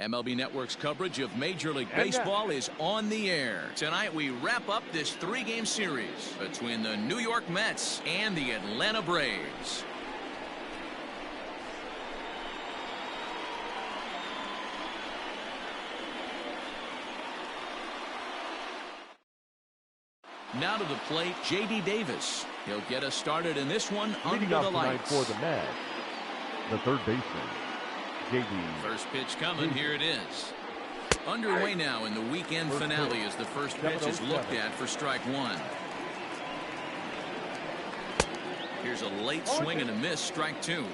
MLB Network's coverage of Major League Baseball is on the air. Tonight we wrap up this three-game series between the New York Mets and the Atlanta Braves. Now to the plate, J.D. Davis. He'll get us started in this one under the lights. For the Mets, the third baseman, J.D. First pitch coming. Here it is. Underway now in the weekend finale as the first pitch is looked at for strike one. Here's a late swing and a miss, strike two.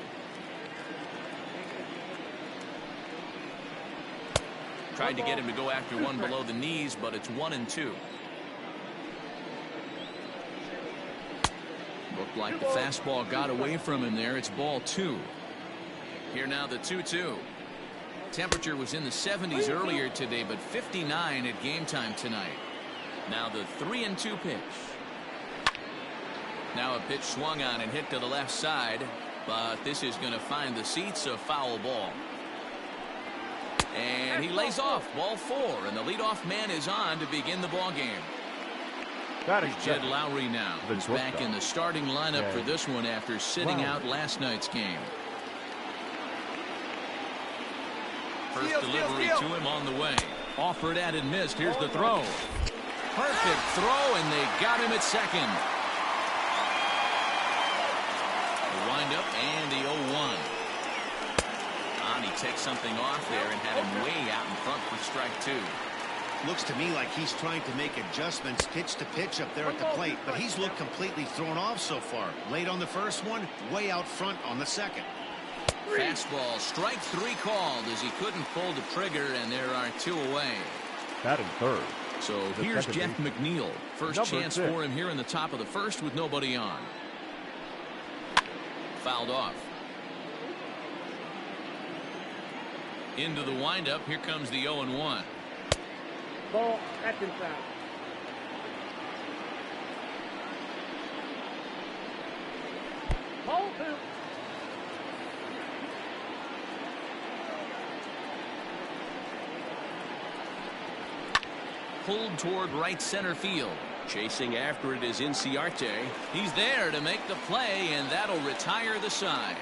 Tried to get him to go after one below the knees, but it's 1-2. Looked like the fastball got away from him there. It's ball two. Here now the 2-2. Temperature was in the 70s earlier today, but 59 at game time tonight. Now the 3-2 pitch. Now a pitch swung on and hit to the left side, but this is going to find the seats, a foul ball. And he lays off, ball four, and the leadoff man is on to begin the ball game. Jed Lowry now is back in the starting lineup for this one after sitting out last night's game. First delivery to him on the way. Offered at and missed. Here's the throw. Perfect throw, and they got him at second. The windup and the 0-1. He takes something off there and had him way out in front for strike two. Looks to me like he's trying to make adjustments pitch to pitch up there at the plate, but he's looked completely thrown off so far. Late on the first one, way out front on the second. Fastball, strike three called as he couldn't pull the trigger, and there are two away. Batting third. So here's Jeff McNeil. First chance for him here in the top of the first with nobody on. Fouled off. Into the windup. Here comes the 0-1. Ball, that's inside. Ball two. Pulled toward right center field. Chasing after it is Inciarte. He's there to make the play, and that'll retire the side.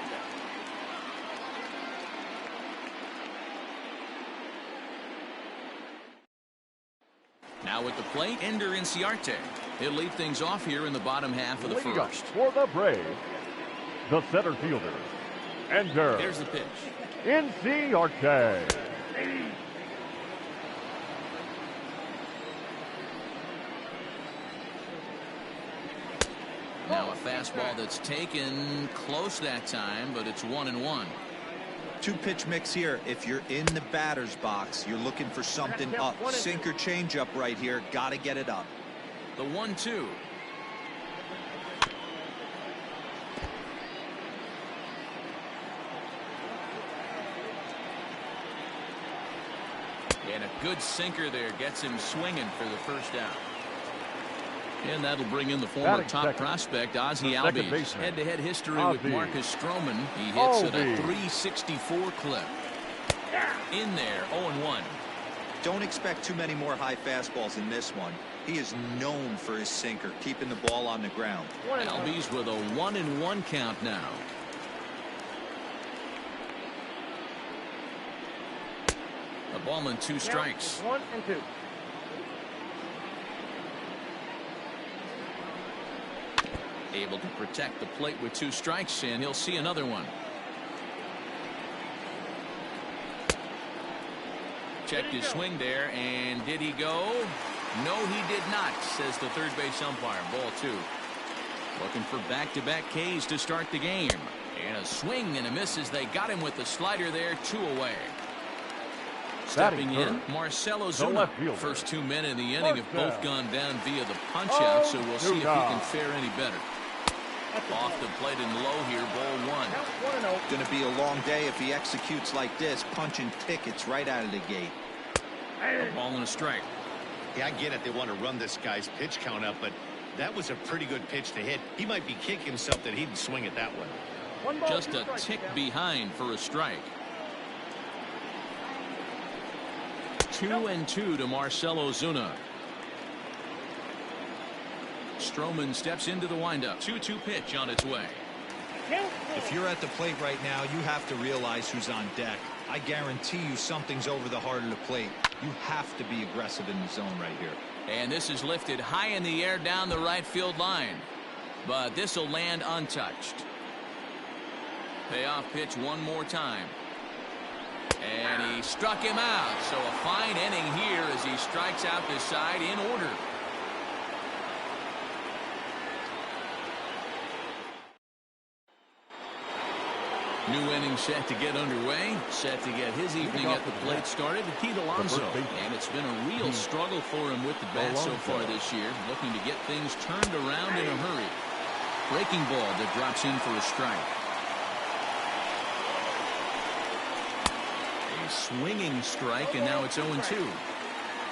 Now at the plate, Ender Inciarte. He'll lead things off here in the bottom half of the first. For the Braves, the center fielder, Ender. Here's the pitch. Inciarte. Now a fastball that's taken close that time, but it's 1-1. Two-pitch mix here. If you're in the batter's box, you're looking for something up. Sinker changeup right here. Got to get it up. The 1-2. And a good sinker there gets him swinging for the first out. And that'll bring in the former top prospect, Ozzie Albies. Head-to-head history with Marcus Stroman. He hits at a 364 clip. In there, 0-1. Don't expect too many more high fastballs in this one. He is known for his sinker, keeping the ball on the ground. Albies with a 1-1 count now. A ball and two strikes. 1-2. Able to protect the plate with two strikes, and he'll see another one. Checked his swing there, and did he go? No, he did not, says the third base umpire. Ball two. Looking for back-to-back Ks to start the game. And a swing and a miss as they got him with the slider there, two away. Stepping in, Marcelo Zuna. First 2 men in the inning have both gone down via the punch-out, so we'll see if he can fare any better. Off the plate and low here, ball one. Going to be a long day if he executes like this, punching tickets right out of the gate. A ball and a strike. Yeah, I get it. They want to run this guy's pitch count up, but that was a pretty good pitch to hit. He might be kicking himself that he didn't swing it that way. Just a tick behind for a strike. 2-2 to Marcell Ozuna. Stroman steps into the windup. 2-2 pitch on its way. If you're at the plate right now, you have to realize who's on deck. I guarantee you something's over the heart of the plate. You have to be aggressive in the zone right here. And this is lifted high in the air down the right field line. But this will land untouched. Payoff pitch one more time. And he struck him out. So a fine inning here as he strikes out the side in order. New inning set to get underway. Set to get his evening at the plate started. Pete Alonso. And it's been a real struggle for him with the bat so far this year. Looking to get things turned around in a hurry. Breaking ball that drops in for a strike. A swinging strike, and now it's 0-2.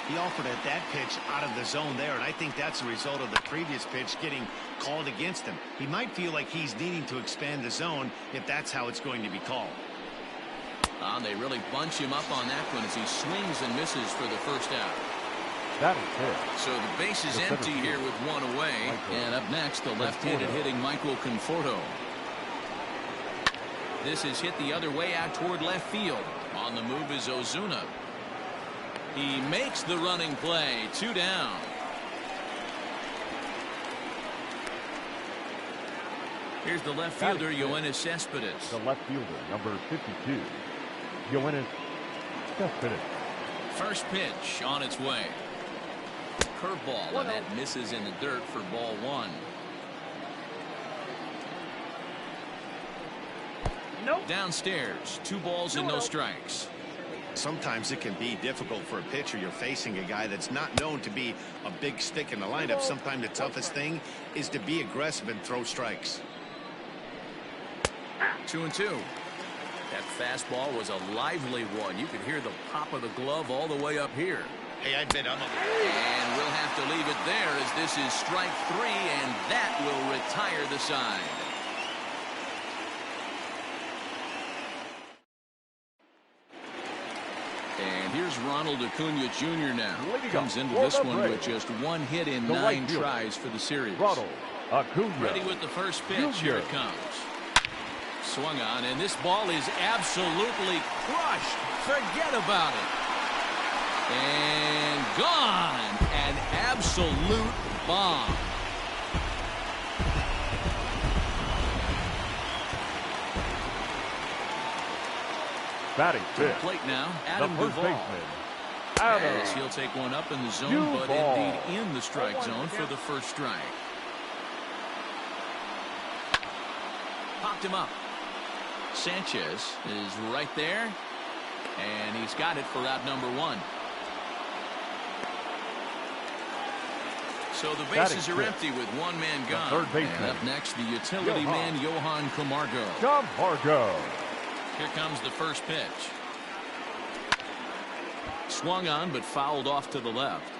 He offered at that pitch out of the zone there, and I think that's a result of the previous pitch getting called against him. He might feel like he's needing to expand the zone if that's how it's going to be called. They really bunch him up on that one as he swings and misses for the first out. That is it. So the base is empty here with one away. And up next, the left-handed hitting Michael Conforto. This is hit the other way out toward left field. On the move is Ozuna. He makes the running play. 2 down. Here's the left fielder, Yoenis Cespedes. The left fielder, number 52, Yoenis Cespedes. First pitch on its way. Curveball, and that misses in the dirt for ball 1. Nope. Downstairs, 2 balls and no strikes. Sometimes it can be difficult for a pitcher. You're facing a guy that's not known to be a big stick in the lineup. Sometimes the toughest thing is to be aggressive and throw strikes. 2-2. That fastball was a lively one. You could hear the pop of the glove all the way up here. Hey, I bet I'm And we'll have to leave it there as this is strike 3, and that will retire the side. And here's Ronald Acuna Jr. now. Comes into this one with just 1 hit in 9 tries for the series. Ronald Acuna. Ready with the first pitch. Here it comes. Swung on, and this ball is absolutely crushed. Forget about it. And gone. An absolute bomb. Batting fifth. To the plate now, Adam the first Duvall. baseman, Adam As he'll take one up in the zone, Duvall. but indeed in the strike zone for the first strike. Popped him up. Sanchez is right there, and he's got it for out number 1. So the bases are empty with 1 man gone. Third baseman. And up next, the utility man, Johan Camargo. Camargo. Here comes the first pitch. Swung on, but fouled off to the left.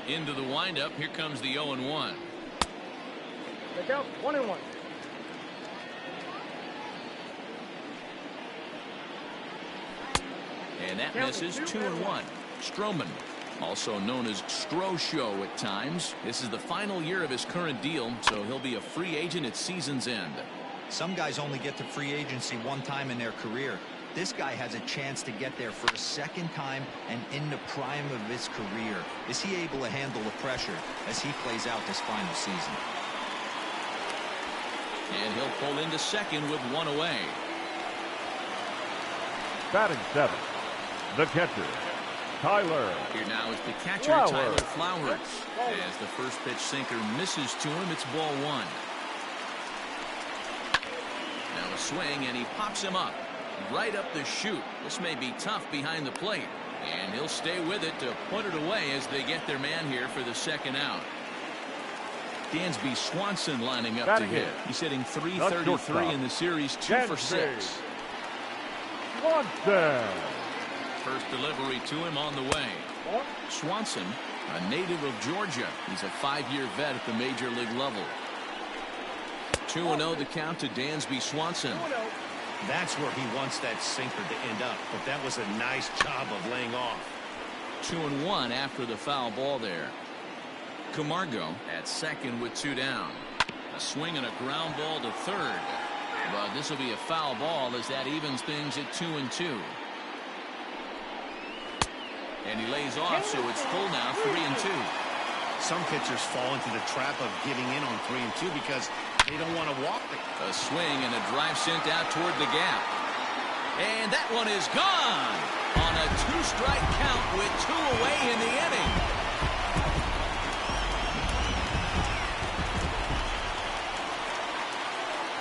Into the windup. Here comes the 0-1. Look out, 1-1. And that misses. 2-1. Stroman, also known as Stro-Show at times. This is the final year of his current deal, so he'll be a free agent at season's end. Some guys only get to free agency 1 time in their career. This guy has a chance to get there for a 2nd time and in the prime of his career. Is he able to handle the pressure as he plays out this final season? And he'll pull into second with 1 away. Batting 7th, the catcher, Tyler. Here now is the catcher, Tyler Flowers. As the first pitch sinker misses to him, it's ball 1. Now a swing, and he pops him up. Right up the chute. This may be tough behind the plate. And he'll stay with it to put it away as they get their man here for the 2nd out. Dansby Swanson lining up to hit. He's hitting .333 in the series, 2 for 6. Swanson. First delivery to him on the way. Swanson, a native of Georgia. He's a 5-year vet at the major league level. 2-0 the count to Dansby Swanson. That's where he wants that sinker to end up, but that was a nice job of laying off. 2-1 after the foul ball there. Camargo at second with 2 down. A swing and a ground ball to third. But this will be a foul ball as that evens things at 2-2. And he lays off, so it's full now, 3-2. Some pitchers fall into the trap of giving in on 3-2 because they don't want to walk it. A swing and a drive sent out toward the gap. And that one is gone on a 2-strike count with 2 away in the inning.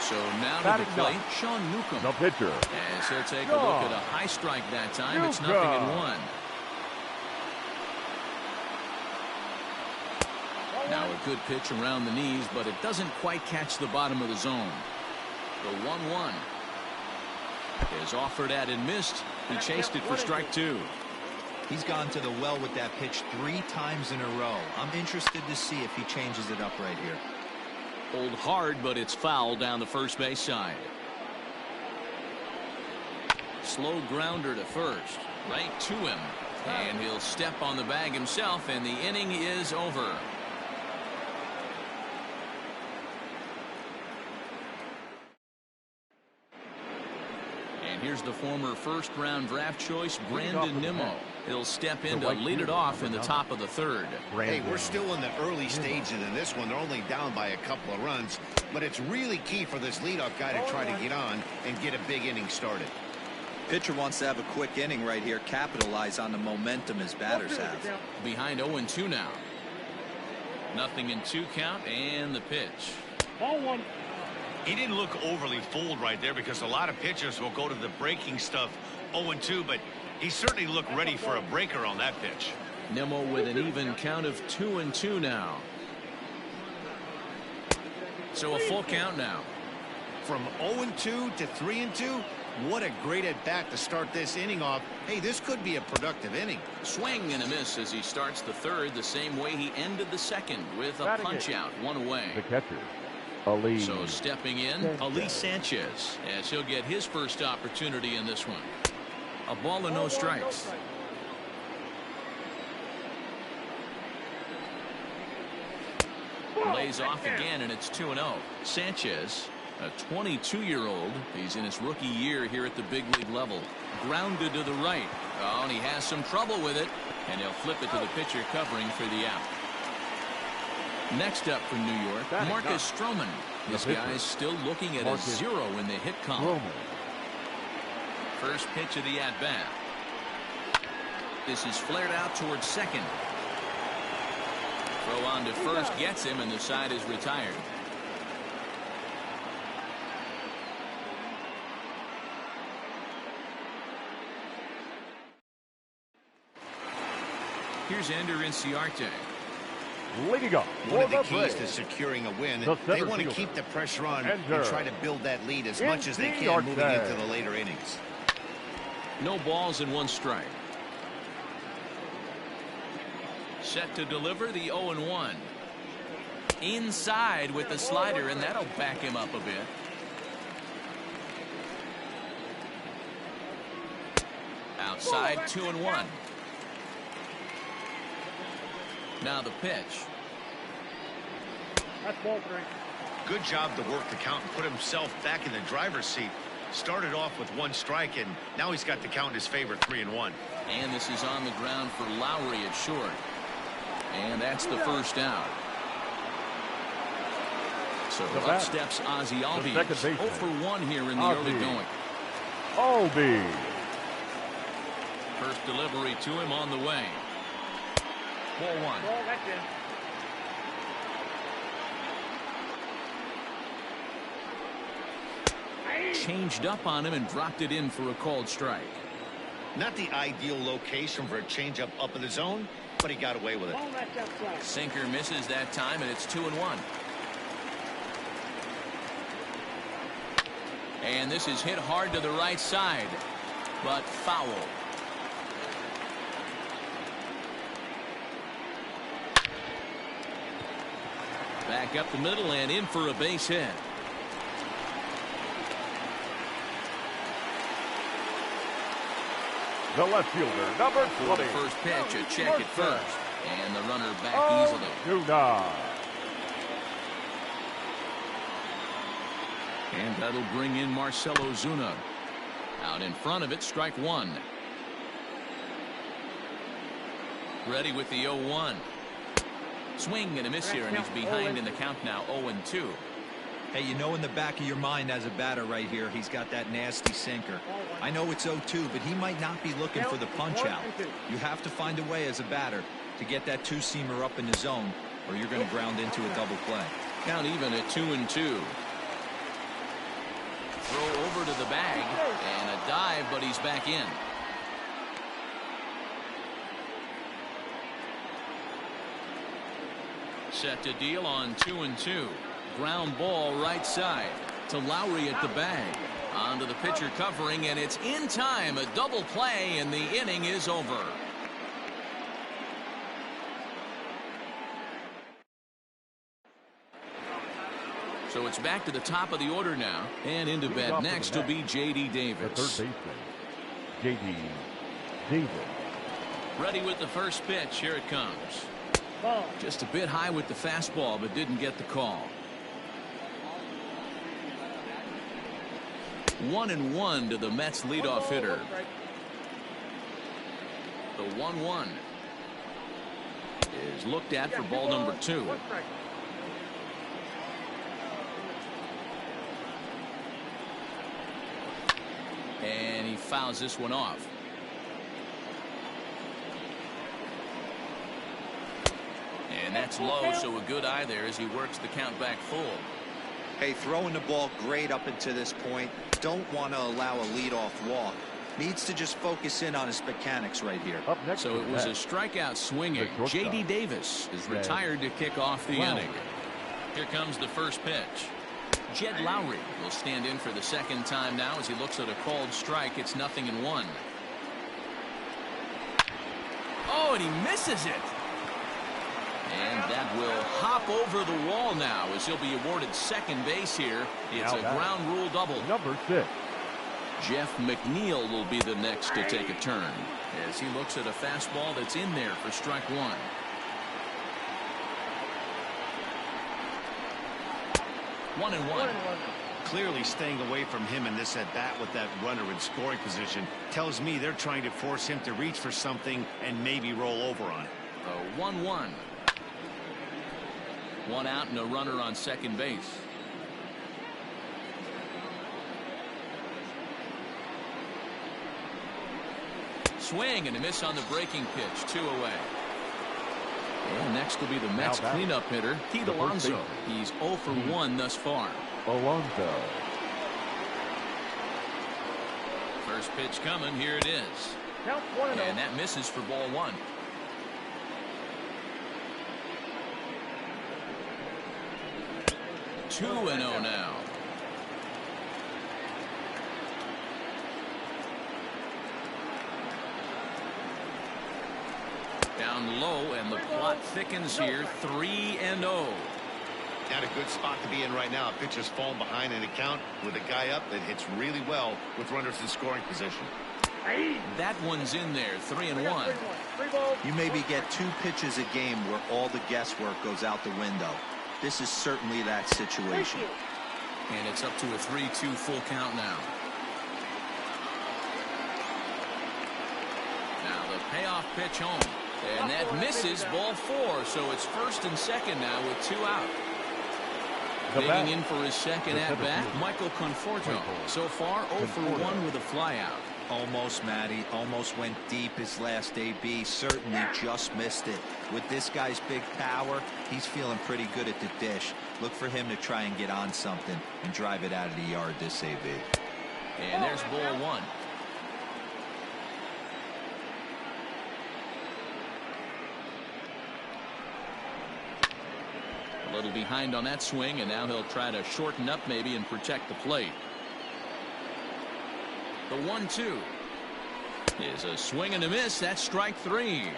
So now to the plate, Sean Newcomb. The pitcher. As he'll take a look at a high strike that time. It's 0-1. Now a good pitch around the knees, but it doesn't quite catch the bottom of the zone. The 1-1 is offered at and missed. He chased it for strike 2. He's gone to the well with that pitch 3 times in a row. I'm interested to see if he changes it up right here. Pulled hard, but it's foul down the first base side. Slow grounder to first. Right to him. And he'll step on the bag himself, and the inning is over. And here's the former first-round draft choice, Brandon Nimmo. He'll step in to lead it off in the top of the third. Hey, we're still in the early stages of this one. They're only down by a couple of runs, but it's really key for this leadoff guy to try to get on and get a big inning started. Pitcher wants to have a quick inning right here, capitalize on the momentum his batters have. Behind 0-2 now. 0-2 count, and the pitch. Ball 1. He didn't look overly fooled right there because a lot of pitchers will go to the breaking stuff 0-2, but he certainly looked ready for a breaker on that pitch. Nimmo with an even count of 2-2 now. So a full count now. From 0-2 to 3-2, what a great at-bat to start this inning off. Hey, this could be a productive inning. Swing and a miss as he starts the third the same way he ended the second with a punch-out, 1 away. The catcher, Ali. So stepping in, Ali Sanchez, as he'll get his first opportunity in this one. A ball and no strikes. Lays off again, and it's 2-0. Sanchez, a 22-year-old. He's in his rookie year here at the big league level. Grounded to the right. Oh, and he has some trouble with it. And he'll flip it to the pitcher covering for the out. Next up from New York, Marcus Stroman. This guy's still looking at a 0 in the hit column. First pitch of the at-bat. This is flared out towards second. Throw on to first gets him, and the side is retired. Here's Ender Inciarte. Leading up. One of the keys to securing a win, they want to keep the pressure on and try to build that lead as much as they can moving into the later innings. No balls and 1 strike. Set to deliver the 0-1. Inside with the slider, and that'll back him up a bit. Outside, 2-1. Now the pitch. That's ball 3. Good job to work the count and put himself back in the driver's seat. Started off with 1 strike, and now he's got the count in his favor, 3-1. And this is on the ground for Lowry at short. And that's the first out. So up steps Ozzie Albies. 0 for 1 here in the early going. Albies. First delivery to him on the way. Ball 1. Ball, that's in. Changed up on him and dropped it in for a called strike. Not the ideal location for a changeup up in the zone, but he got away with it. Ball, that's outside. Sinker misses that time, and it's 2-1. And this is hit hard to the right side, but foul. Back up the middle and in for a base hit. The left fielder, number For 20. the first pitch, a check at first. And the runner back easily. Zuna. And that'll bring in Marcelo Zuna. Out in front of it, strike one. Ready with the 0-1. Swing and a miss here, and he's behind in the count now, 0-2. Hey, you know in the back of your mind as a batter right here, he's got that nasty sinker. I know it's 0-2, but he might not be looking for the punch out. You have to find a way as a batter to get that two-seamer up in the zone, or you're going to ground into a double play. Count even at 2-2. Throw over to the bag, and a dive, but he's back in. Set to deal on 2-2. Ground ball right side to Lowry at the bag. Onto the pitcher covering, and it's in time. A double play, and the inning is over. So it's back to the top of the order now. And into bat next will be J.D. Davis. The third baseman, J.D. Davis. Ready with the first pitch. Here it comes. Just a bit high with the fastball, but didn't get the call. 1-1 to the Mets leadoff hitter. The 1-1 is looked at for ball number 2. And he fouls this one off. And that's low, so a good eye there as he works the count back full. Hey, throwing the ball great up until this point. Don't want to allow a leadoff walk. Needs to just focus in on his mechanics right here. Up next So it was a strikeout swinging. J.D. Davis is retired to kick off the inning. Here comes the first pitch. Jed Lowry will stand in for the second time now as he looks at a called strike. It's 0-1. Oh, and he misses it. And that will hop over the wall now as he'll be awarded second base here. It's a ground rule double. Number 6. Jeff McNeil will be the next to take a turn as he looks at a fastball that's in there for strike one. One and one. Clearly staying away from him in this at bat with that runner in scoring position tells me they're trying to force him to reach for something and maybe roll over on it. A 1-1. One out and a runner on second base. Swing and a miss on the breaking pitch. 2 away. And next will be the Mets cleanup hitter, Pete Alonso. He's 0 for 1 thus far. Alonso. First pitch coming. Here it is. And that misses for ball one. Two and 0 now. Down low, and the plot thickens here. 3-0. Not a good spot to be in right now. Pitcher's falling behind in the count with a guy up that hits really well with runners in scoring position. That one's in there. 3-1. You maybe get 2 pitches a game where all the guesswork goes out the window. This is certainly that situation. And it's up to a 3-2 full count now. Now the payoff pitch home. And that misses ball 4. So it's first and second now with 2 out. Digging in for his second at-bat, Michael Conforto. So far 0 for 1 with a flyout. Almost, Matty. Almost went deep his last AB. Certainly just missed it. With this guy's big power, he's feeling pretty good at the dish. Look for him to try and get on something and drive it out of the yard this AB. And there's ball 1. A little behind on that swing, and now he'll try to shorten up maybe and protect the plate. The 1-2 is a swing and a miss. That's strike 3.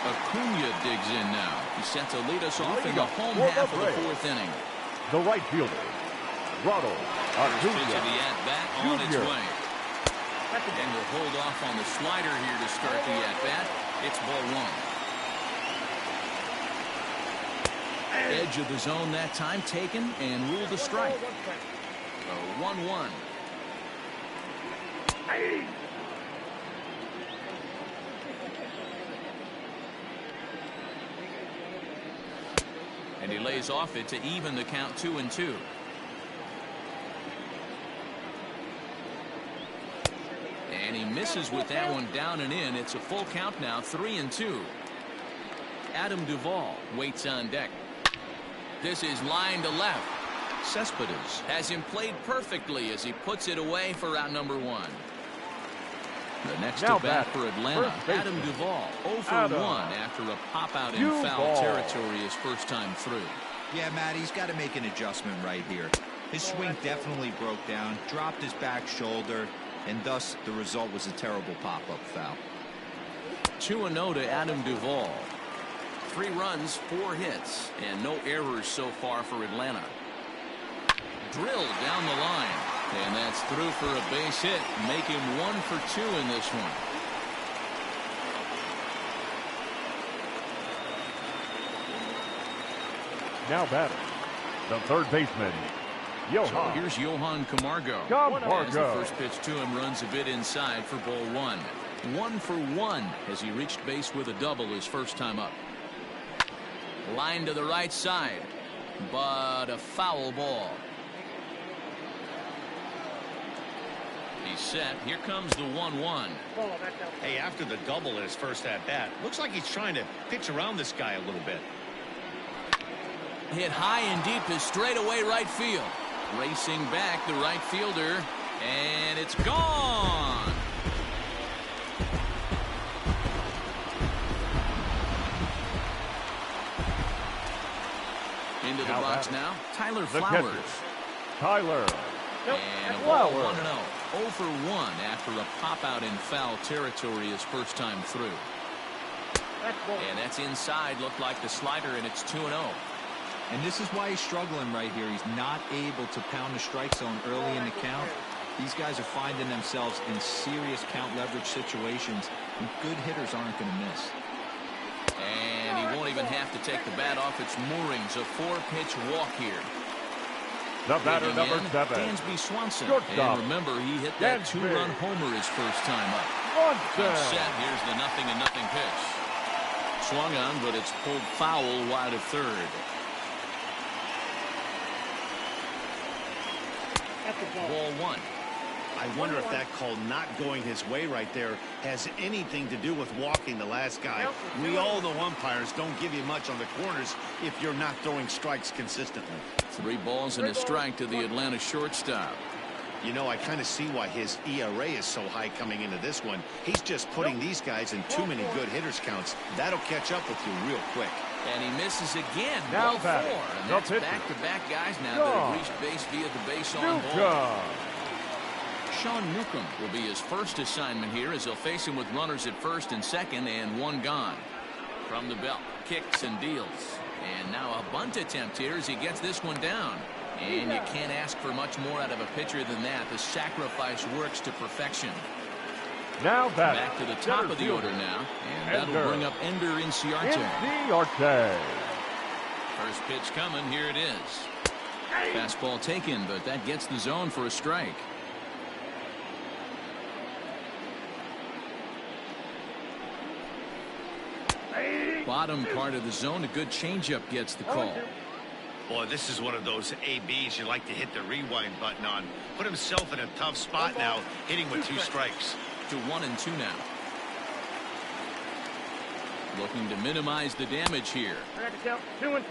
Acuna digs in now. He's set to lead us off in the Lead-off home for the half of the Braves. fourth inning. The right fielder, Ronald First pitch of the Acuna at-bat on its Jr. way. And we'll hold off on the slider here to start the at-bat. It's ball one. Edge of the zone that time taken and ruled a strike. A 1-1. And he lays off it to even the count 2-2. And he misses with that one down and in. It's a full count now, 3-2. Adam Duvall waits on deck. This is line to left. Cespedes has him played perfectly as he puts it away for out number one. The next Now at bat batter, for Atlanta, first baseman, Adam Duvall, 0 for Adam 1 after a pop out in Duvall. foul territory his first time through. Yeah, Matt, he's got to make an adjustment right here. His swing definitely broke down, dropped his back shoulder, and thus the result was a terrible pop-up foul. 2-0 to Adam Duvall. 3 runs, 4 hits, and no errors so far for Atlanta. Drilled down the line, and that's through for a base hit. Make him 1 for 2 in this one. Now batting, the third baseman, So Johan here's Johan Camargo. Camargo. As the first pitch to him runs a bit inside for ball 1. 1 for 1 as he reached base with a double his first time up. Line to the right side, but a foul ball. He's set. Here comes the 1-1. Hey, after the double in his first at-bat, looks like he's trying to pitch around this guy a little bit. Hit high and deep to straightaway right field. Racing back the right fielder, and it's gone. Into the Now box batting, now, Tyler the Flowers. catcher, Tyler And a ball Flowers. 1-0. 0 for 1 after a pop out in foul territory his first time through. And that's inside. Looked like the slider, and it's 2-0. And this is why he's struggling right here. He's not able to pound the strike zone early in the count. These guys are finding themselves in serious count leverage situations, and good hitters aren't going to miss. And he won't even have to take the bat off its moorings. A 4-pitch walk here. The batter, Digging number in, 7, Dansby Swanson. Shortstop. And remember, he hit that Dansby 2-run homer his first time up. Swanson. Set. Here's the 0-0 pitch. Swung on, but it's pulled foul wide of third. Ball 1. I wonder if that call not going his way right there has anything to do with walking the last guy. We all know umpires don't give you much on the corners if you're not throwing strikes consistently. 3 balls and a strike to the Atlanta shortstop. You know, I kind of see why his ERA is so high coming into this one. He's just putting these guys in too many good hitters counts. That'll catch up with you real quick. And he misses again. Now Ball 4. batting, And the that's pitcher. back-to-back guys now that have reached base via the base on ball. Newcomb. Sean Newcomb will be his first assignment here as they'll face him with runners at first and second and 1 gone. From the belt, kicks and deals. And now a bunt attempt here as he gets this one down. And you can't ask for much more out of a pitcher than that. The sacrifice works to perfection. Now batting, Back to the top center of the fielder, order now. And Ender. that'll bring up Ender Inciarte. Inciarte. First pitch coming. Here it is. Fastball taken, but that gets the zone for a strike. Bottom part of the zone, a good changeup gets the call. Boy, this is one of those ABs you like to hit the rewind button on. Put himself in a tough spot now, hitting with 2 strikes. To 1-2 now. Looking to minimize the damage here. 2-2.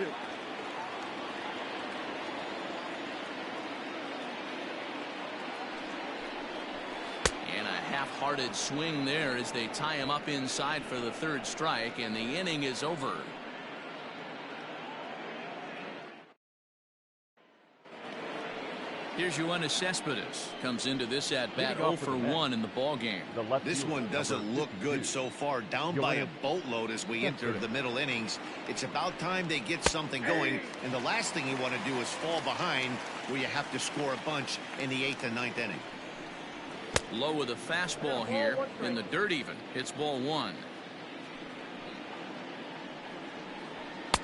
And a half-hearted swing there as they tie him up inside for the 3rd strike, and the inning is over. Here's Yoenis Cespedes. Comes into this at-bat 0 for 1 in the ball game. This one doesn't look good so far. Down by a boatload as we enter the middle innings. It's about time they get something going. And the last thing you want to do is fall behind where you have to score a bunch in the 8th and 9th inning. Low with a fastball here. In the dirt even. It's ball 1.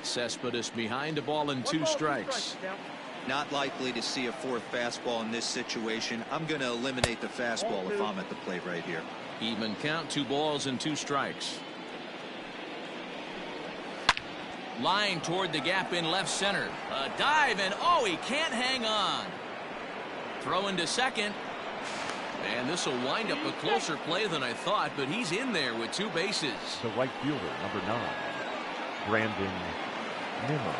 Cespedes behind, a ball and 2 strikes. Not likely to see a 4th fastball in this situation. I'm going to eliminate the fastball if I'm at the plate right here. Even count, 2 balls and 2 strikes. Line toward the gap in left center. A dive, and oh, he can't hang on. Throw into second. And this will wind up a closer play than I thought, but he's in there with 2 bases. The right fielder, number 9, Brandon Nimmo.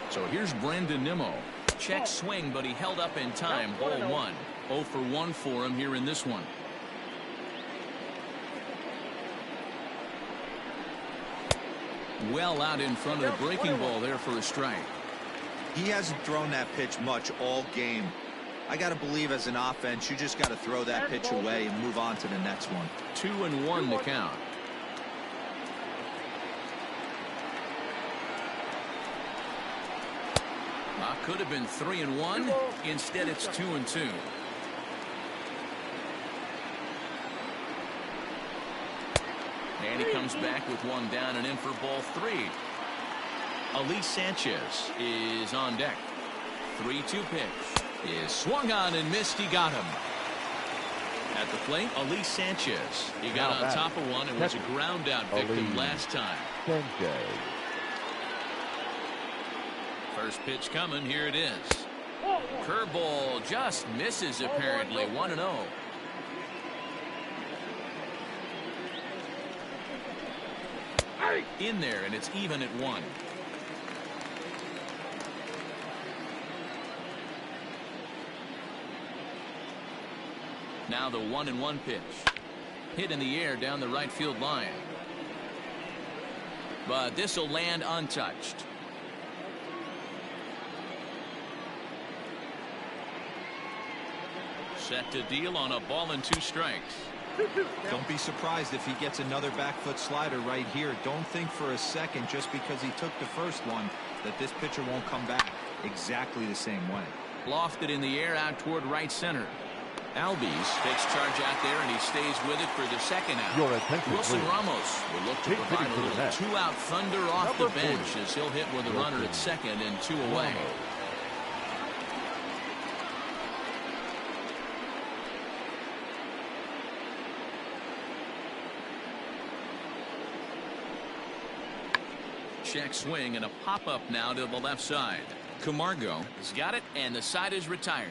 So here's Brandon Nimmo. Check swing, but he held up in time. Ball 1. 0 for 1 for him here in this one. Well out in front of the breaking ball there for a strike. He hasn't thrown that pitch much all game. I got to believe as an offense, you just got to throw that pitch away and move on to the next one. 2-1 to count. Could have been 3-1. Instead, it's 2-2. And he comes back with 1 down and in for ball 3. Elise Sanchez is on deck. 3-2 pitch is swung on and missed. He got him. At the plate, Elise Sanchez. He got on top of one and was a ground out victim last time. First pitch coming. Here it is. Curveball just misses apparently. 1-0. In there, and it's even at 1. Now the 1-1 pitch. Hit in the air down the right field line. But this will land untouched. Set to deal on a ball and 2 strikes. Don't be surprised if he gets another back foot slider right here. Don't think for a second just because he took the first one that this pitcher won't come back exactly the same way. Lofted in the air out toward right center. Albies takes charge out there and he stays with it for the second out. Wilson Ramos will look to provide a little 2-out thunder off the bench as he'll hit with a runner at second and 2 away. Check swing and a pop-up now to the left side. Camargo has got it and the side is retired.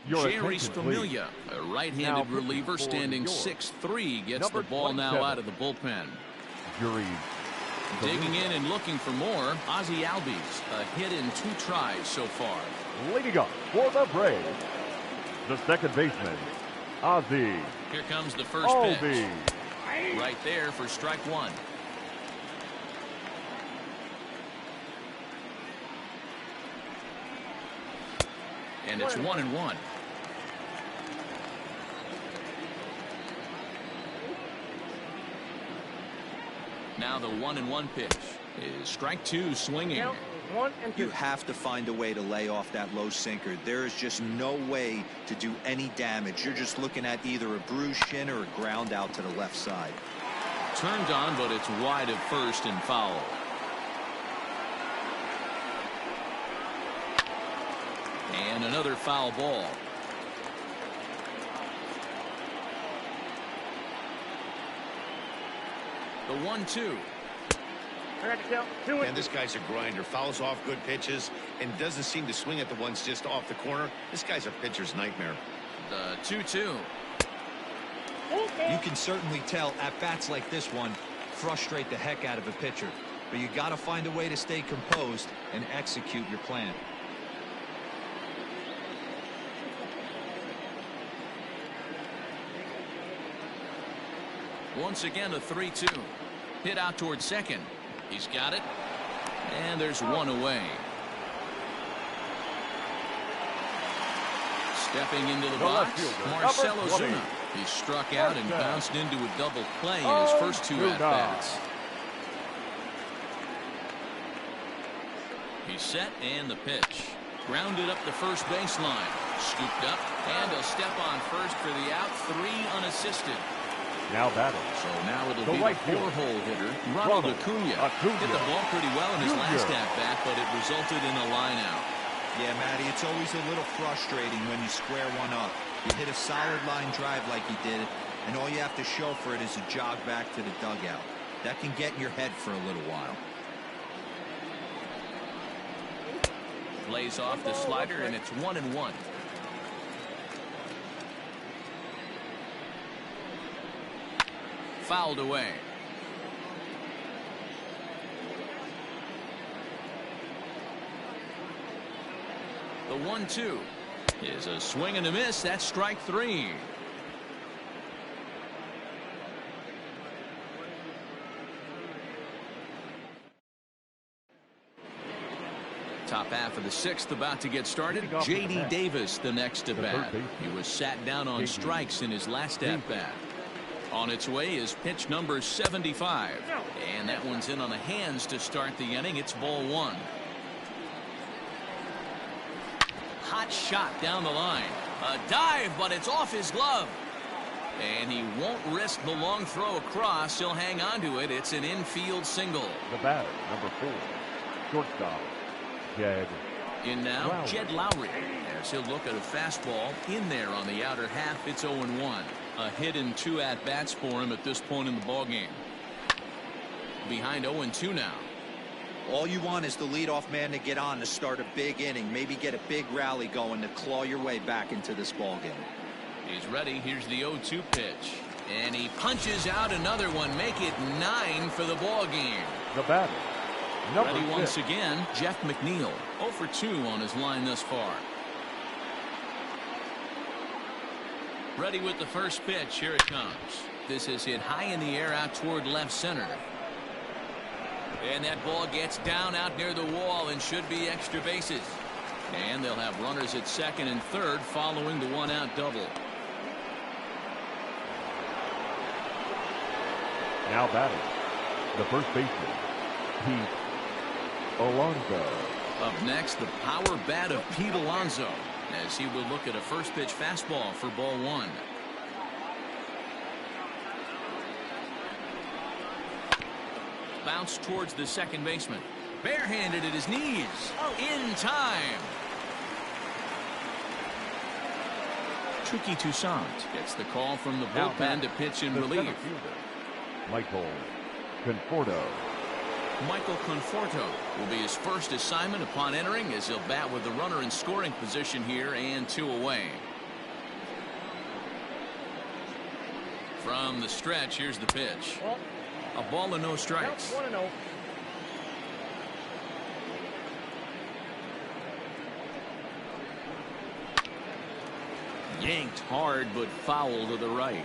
Jerry's Familia, a right-handed reliever standing 6'3", gets the ball now out of the bullpen. Digging in and looking for more, Ozzie Albies, a hit in 2 tries so far. Leading up for the Braves, the second baseman, Ozzie. Here comes the first pitch. Right there for strike 1. And it's 1-1. Now the 1-1 pitch is strike 2 swinging. You have to find a way to lay off that low sinker. There is just no way to do any damage. You're just looking at either a bruised shin or a ground out to the left side. Turned on, but it's wide of first and foul. And another foul ball. The 1-2. And this guy's a grinder. Fouls off good pitches and doesn't seem to swing at the ones just off the corner. This guy's a pitcher's nightmare. The 2-2. You can certainly tell at bats like this one frustrate the heck out of a pitcher. But you got to find a way to stay composed and execute your plan. Once again, a 3-2. Hit out towards second. He's got it. And there's one away. Stepping into the box, Marcell Ozuna. He struck out and bounced into a double play in his first two at-bats. He's set and the pitch. Grounded up the first baseline. Scooped up, and he'll step on first for the out. 3 unassisted. Now batting. So now it'll be the 4-hole hitter, Ronald Acuna. Hit the ball pretty well in his last at-bat, but it resulted in a line-out. Yeah, Matty, it's always a little frustrating when you square one up. You hit a solid line drive like he did, and all you have to show for it is a jog back to the dugout. That can get in your head for a little while. Lays off the slider, and it's 1-1. Fouled away. The 1-2 is a swing and a miss. That's strike 3. Top half of the 6th about to get started. J.D. Davis the next to bat. He was sat down on strikes in his last at bat. On its way is pitch number 75. And that one's in on the hands to start the inning. It's ball 1. Hot shot down the line. A dive, but it's off his glove. And he won't risk the long throw across. He'll hang on to it. It's an infield single. The batter, number 4, shortstop, Jed. In now, Jed Lowry. As he'll look at a fastball in there on the outer half. It's 0-1. A hit in 2 at-bats for him at this point in the ballgame. Behind 0-2 now. All you want is the leadoff man to get on to start a big inning, maybe get a big rally going to claw your way back into this ballgame. He's ready. Here's the 0-2 pitch. And he punches out another one. Make it 9 for the ballgame. The batter, number Ready 6. once again, Jeff McNeil. 0 for 2 on his line thus far. Ready with the first pitch. Here it comes. This is hit high in the air out toward left center. And that ball gets down out near the wall and should be extra bases. And they'll have runners at second and third following the 1-out double. Now batting, the first baseman, Pete Alonso. Up next, the power bat of Pete Alonso, as he will look at a first pitch fastball for ball 1. Bounce towards the second baseman. Barehanded at his knees. In time. Tricky Toussaint gets the call from the bullpen to pitch in relief. Michael Conforto. Michael Conforto will be his first assignment upon entering, as he'll bat with the runner in scoring position here and 2 away. From the stretch, here's the pitch. A ball and no strikes. 1-0. Yanked hard, but foul to the right.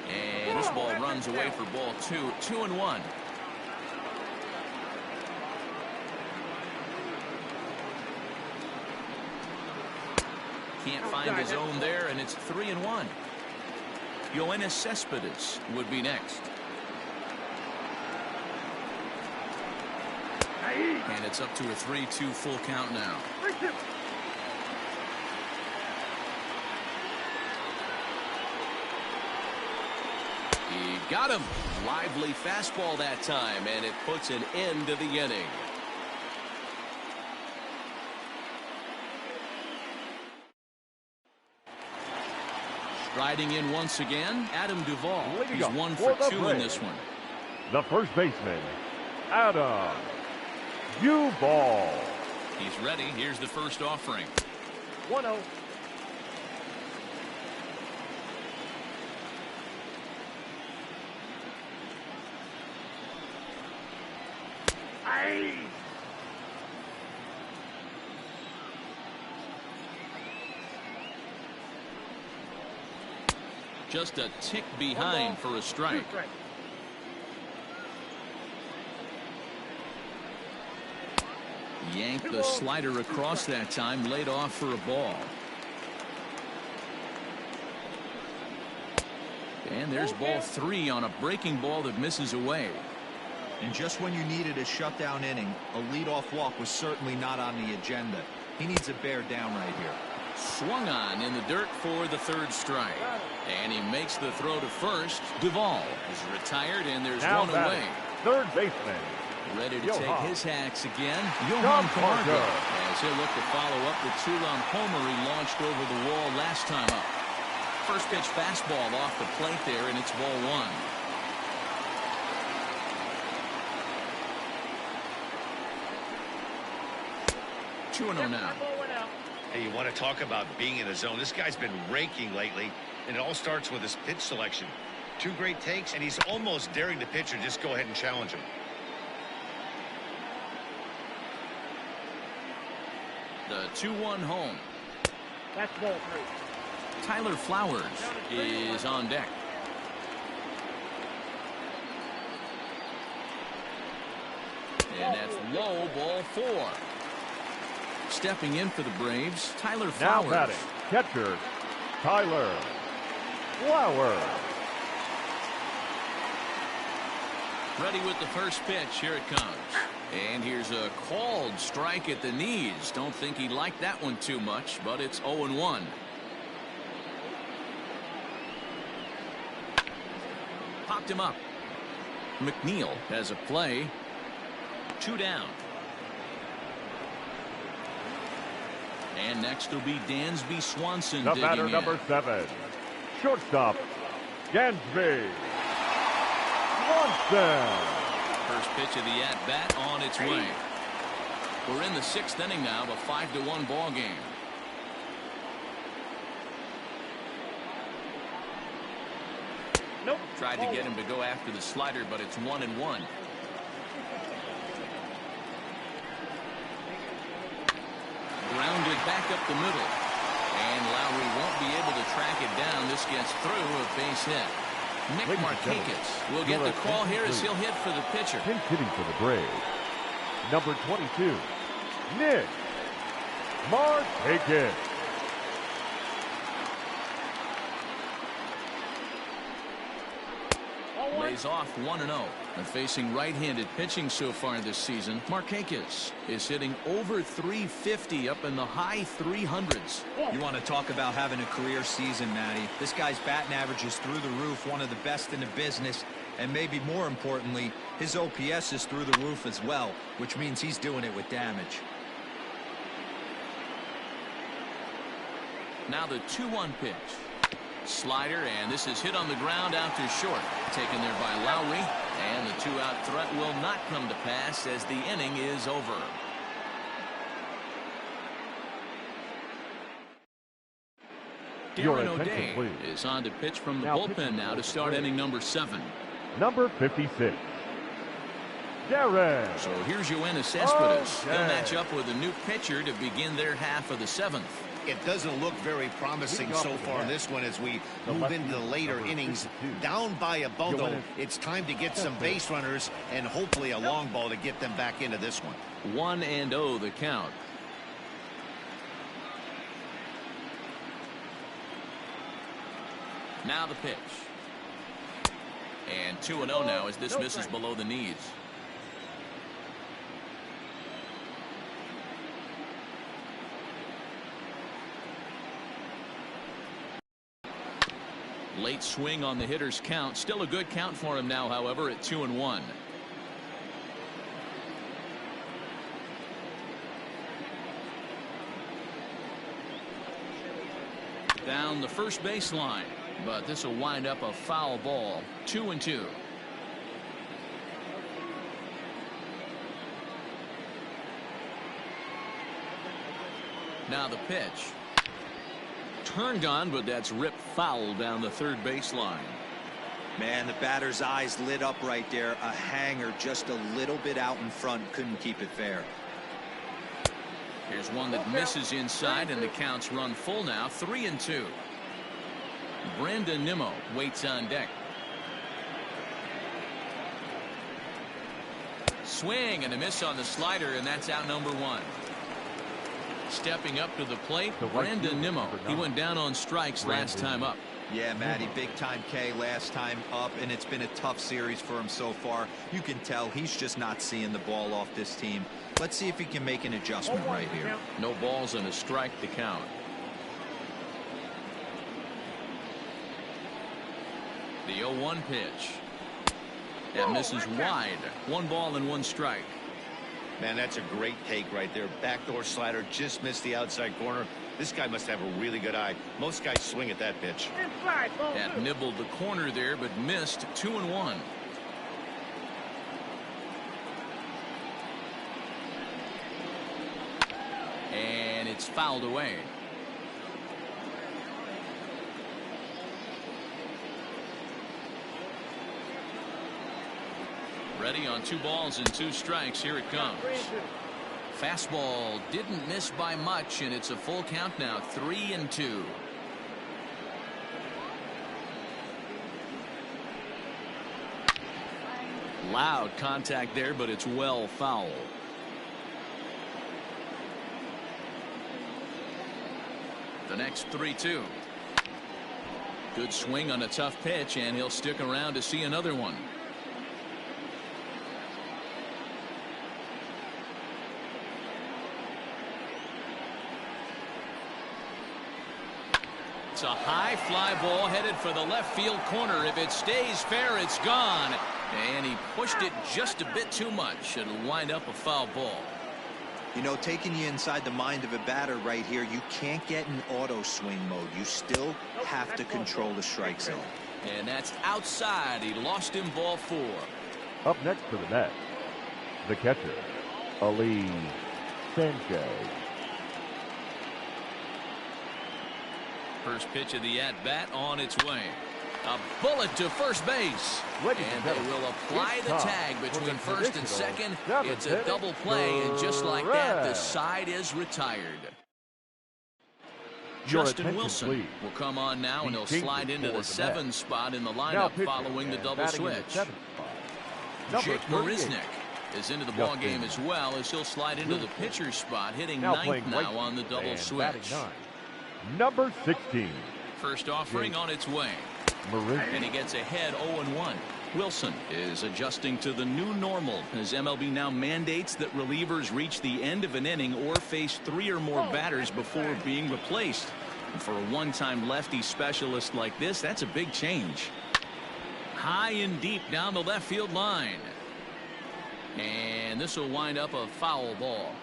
And this ball runs away for ball 2. 2-1. Can't find his own there, and it's 3-1. Yoenis Cespedes would be next. And it's up to a 3-2 full count now. 3-2. He got him. Lively fastball that time, and it puts an end to the inning. Striding in once again, Adam Duvall. He's 1 for 2 in this one. The first baseman, Adam Duvall. He's ready. Here's the first offering. 1-0. Just a tick behind for a strike. Yanked the slider across that time, laid off for a ball. And there's ball 3 on a breaking ball that misses away. And just when you needed a shutdown inning, a leadoff walk was certainly not on the agenda. He needs a bear down right here. Swung on in the dirt for the 3rd strike. And he makes the throw to first. Duvall is retired, and there's now one away. Third baseman. Ready to take his hacks again. Johan Camargo, as he'll look to follow up the 2-run homer he launched over the wall last time up. First pitch fastball off the plate there, and it's ball 1. Two and 0 now. Hey, you want to talk about being in the zone? This guy's been raking lately, and it all starts with his pitch selection. 2 great takes, and he's almost daring the pitcher just go ahead and challenge him. The 2-1 home. That's ball 3. Tyler Flowers is on deck. And that's low, ball 4. Stepping in for the Braves, Tyler Flowers. Now batting, catcher, Tyler Flowers. Ready with the first pitch. Here it comes. And here's a called strike at the knees. Don't think he liked that one too much, but it's 0-1. Popped him up. McNeil has a play. 2 down. And next will be Dansby Swanson. The batter, number 7, shortstop, Dansby Swanson. First pitch of the at-bat on its way. We're in the 6th inning now, a 5-1 ball game. Nope. Tried to get him to go after the slider, but it's 1-1. Grounded back up the middle. And Lowry won't be able to track it down. This gets through a base hit. Nick Markakis will get the call here as he'll hit for the pitcher. Pinch hitting for the Braves, number 22, Nick Markakis. Lays off 1-0. And facing right-handed pitching so far this season, Markakis is hitting over 350 up in the high 300s. You want to talk about having a career season, Matty. This guy's batting average is through the roof, one of the best in the business. And maybe more importantly, his OPS is through the roof as well, which means he's doing it with damage. Now the 2-1 pitch. Slider, and this is hit on the ground out to short. Taken there by Lowry, and the 2-out threat will not come to pass as the inning is over. Darren O'Day is on to pitch from the bullpen now to start inning number 7. Number 56, Darren. So here's Yoenis Cespedes. They'll match up with a new pitcher to begin their half of the 7th. It doesn't look very promising so far in this one as we move into the later innings. Down by a bundle, it's time to get some base runners and hopefully a long ball to get them back into this one. 1-0 the count. Now the pitch. And 2-0 now as this misses below the knees. Late swing on the hitter's count. Still a good count for him now, however, at 2-1. Down the first baseline, but this will wind up a foul ball. 2-2. Now the pitch. Turned on, but that's ripped foul down the third baseline. Man, the batter's eyes lit up right there. A hanger just a little bit out in front. Couldn't keep it fair. Here's one that misses inside, and the count's run full now. 3-2. Brandon Nimmo waits on deck. Swing and a miss on the slider, and that's out number 1. Stepping up to the plate, Brandon Nimmo. He went down on strikes last time up. Yeah, Matty, big time K last time up, and it's been a tough series for him so far. You can tell he's just not seeing the ball off this team. Let's see if he can make an adjustment right here. No balls and a strike to count. The 0-1 pitch. That misses wide. 1 ball and 1 strike. Man, that's a great take right there. Backdoor slider just missed the outside corner. This guy must have a really good eye. Most guys swing at that pitch. That nibbled the corner there, but missed. 2-1. And it's fouled away. Ready on 2 balls and 2 strikes. Here it comes. Fastball didn't miss by much, and it's a full count now. 3-2. Loud contact there, but it's well foul. The next 3-2. Good swing on a tough pitch, and he'll stick around to see another one. It's a high fly ball headed for the left field corner. If it stays fair, it's gone. And he pushed it just a bit too much. It'll wind up a foul ball. You know, taking you inside the mind of a batter right here, you can't get in auto swing mode. You still have to control the strike zone. And that's outside. He lost him, ball 4. Up next to the net, the catcher, Ali Sanchez. First pitch of the at-bat on its way. A bullet to first base. And they will apply the tag between first and second. It's a double play, and just like that, the side is retired. Justin Wilson will come on now, and he'll slide into the 7 spot in the lineup following the double switch. Jake Marisnick is into the ball game as well, as he'll slide into the pitcher's spot, hitting 9th now on the double switch. Number 16. First offering on its way. And he gets ahead 0-1. Wilson is adjusting to the new normal as MLB now mandates that relievers reach the end of an inning or face 3 or more batters before being replaced. And for a one-time lefty specialist like this, that's a big change. High and deep down the left field line. And this will wind up a foul ball.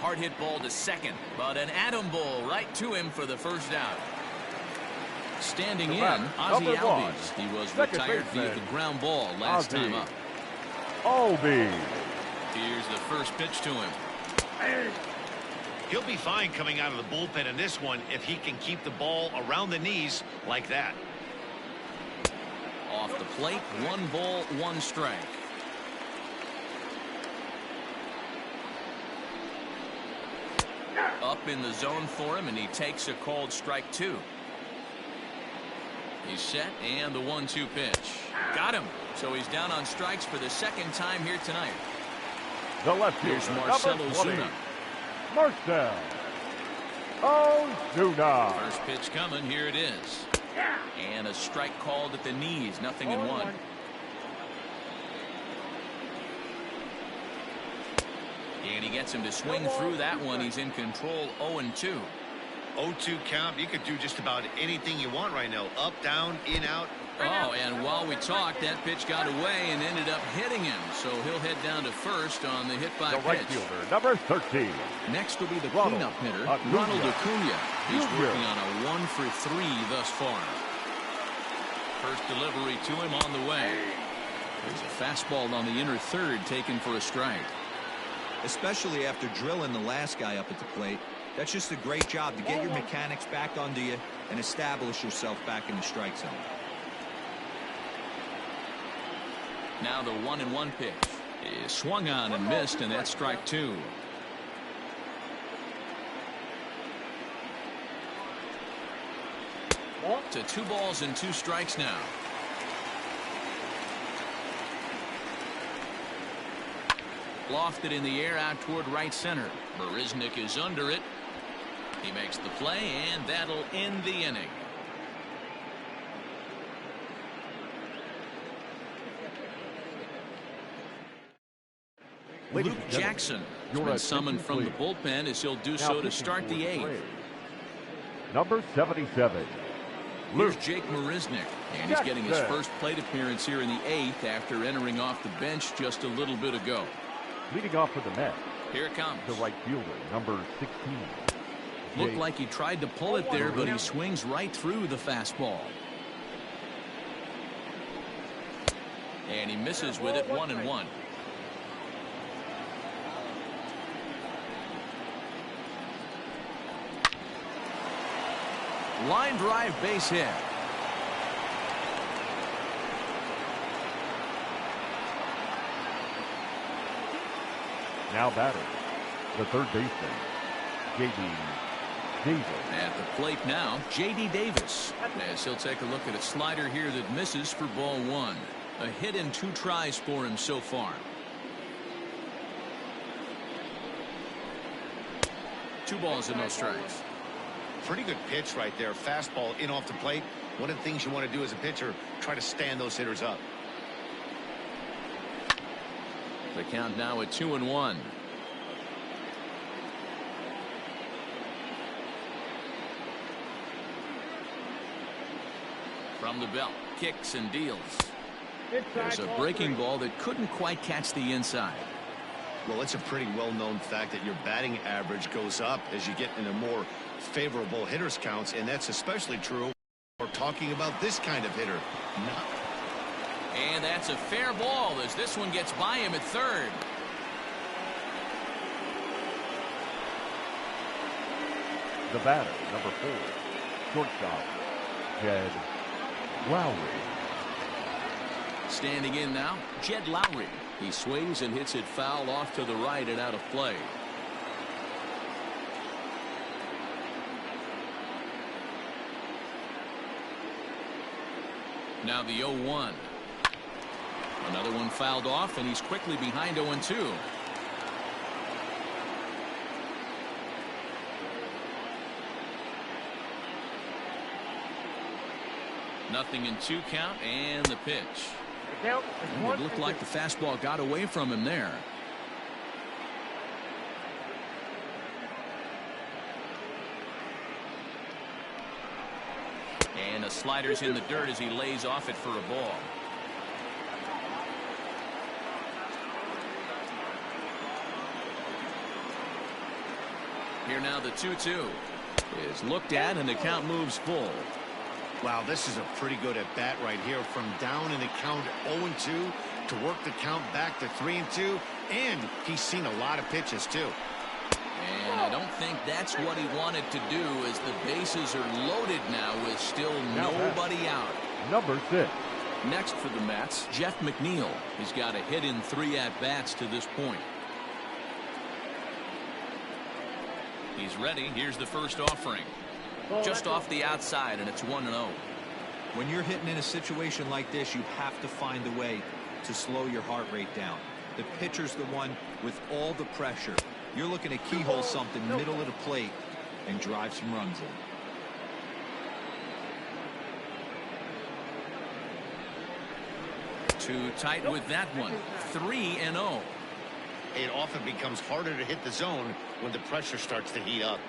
Hard hit ball to second, but an atom ball right to him for the first out. Standing in, Ozzie Albies. He was retired via the ground ball last time up. Albies. Here's the first pitch to him. He'll be fine coming out of the bullpen in this one if he can keep the ball around the knees like that. Off the plate, 1 ball, 1 strike. Up in the zone for him, and he takes a called strike 2. He's set, and the 1-2 pitch. Got him. So he's down on strikes for the 2nd time here tonight. The left Here's Marcell Ozuna. Marcell Ozuna. First pitch coming. Here it is. And a strike called at the knees. 0-1. And he gets him to swing through that one. He's in control. 0-2. 0-2 count. You could do just about anything you want right now. Up, down, in, out. Oh, and while we talked, that pitch got away and ended up hitting him. So he'll head down to first on the hit by the pitch. right fielder, number 13. Next will be the cleanup hitter, Ronald Acuna. He's working on a 1-for-3 thus far. First delivery to him on the way. There's a fastball on the inner third taken for a strike. Especially after drilling the last guy up at the plate. That's just a great job to get your mechanics back under you and establish yourself back in the strike zone. Now the 1-1 pitch is swung on and missed, and that's strike 2. Ball. To 2 balls and 2 strikes now. Lofted in the air out toward right center. Marisnick is under it. He makes the play, and that'll end the inning. Luke Jackson has been summoned from the bullpen as he'll do so to start the 8th. Number 77. Here's Jake Marisnick, and he's getting his first plate appearance here in the 8th after entering off the bench just a little bit ago. Leading off for the Mets. Here it comes. The right fielder, number 16. Looked like he tried to pull it there, but he swings right through the fastball. And he misses with it, 1-1. Line drive, base hit. Now batting, the third baseman, J.D. Davis. At the plate now, J.D. Davis, as he'll take a look at a slider here that misses for ball 1. A hit in 2 tries for him so far. 2 balls and no strikes. Pretty good pitch right there. Fastball in off the plate. One of the things you want to do as a pitcher, try to stand those hitters up. The count now at 2-1. From the belt, kicks and deals. There's a breaking ball that couldn't quite catch the inside. Well, it's a pretty well-known fact that your batting average goes up as you get into more favorable hitters counts, and that's especially true we're talking about this kind of hitter. And that's a fair ball as this one gets by him at third. The batter, number 4, shortstop, Jed Lowry. Standing in now, Jed Lowry. He swings and hits it foul off to the right and out of play. Now the 0-1. Another one fouled off, and he's quickly behind 0-2. Nothing in 2 count, and the pitch. It looked like the fastball got away from him there. And the slider's in the dirt as he lays off it for a ball. Here now the 2-2 is looked at, and the count moves full. Wow, this is a pretty good at bat right here, from down in the count 0-2 to work the count back to 3-2, and he's seen a lot of pitches too. And I don't think that's what he wanted to do, as the bases are loaded now with still nobody out. Number 6. Next for the Mets, Jeff McNeil. He's got a hit in 3 at-bats to this point. He's ready. Here's the first offering. Just off the outside, and it's 1-0. When you're hitting in a situation like this, you have to find a way to slow your heart rate down. The pitcher's the one with all the pressure. You're looking to keyhole something middle of the plate and drive some runs in. Too tight with that one. 3-0. It often becomes harder to hit the zone when the pressure starts to heat up.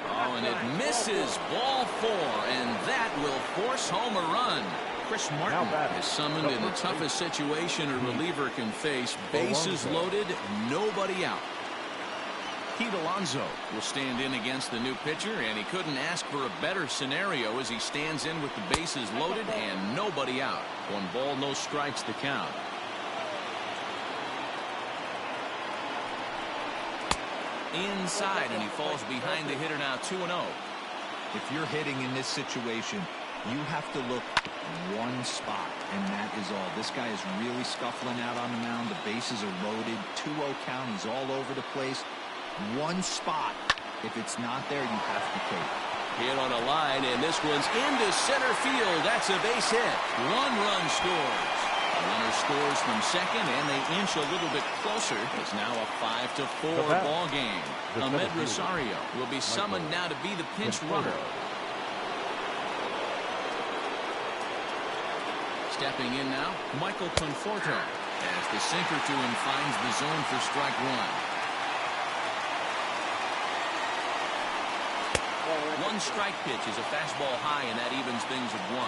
Oh, and it misses. Ball 4, and that will force home a run. Chris Martin is summoned in the toughest situation a reliever can face. Bases loaded, nobody out. Pete Alonso will stand in against the new pitcher, and he couldn't ask for a better scenario as he stands in with the bases loaded and nobody out. 1 ball, no strikes to count. Inside, and he falls behind the hitter now, 2-0. If you're hitting in this situation, you have to look one spot, and that is all. This guy is really scuffling out on the mound. The bases are loaded. 2-0 count. He's all over the place. One spot, If it's not there, you have to take it. Hit on a line, and this one's into center field. That's a base hit. 1 run scores. A runner scores from second, and they inch a little bit closer. It's now a 5-4 ball game. Ahmed Rosario will be summoned now to be the pinch runner. Stepping in now, Michael Conforto as the sinker to him finds the zone for strike 1. 1 strike pitch is a fastball high, and that evens things at 1.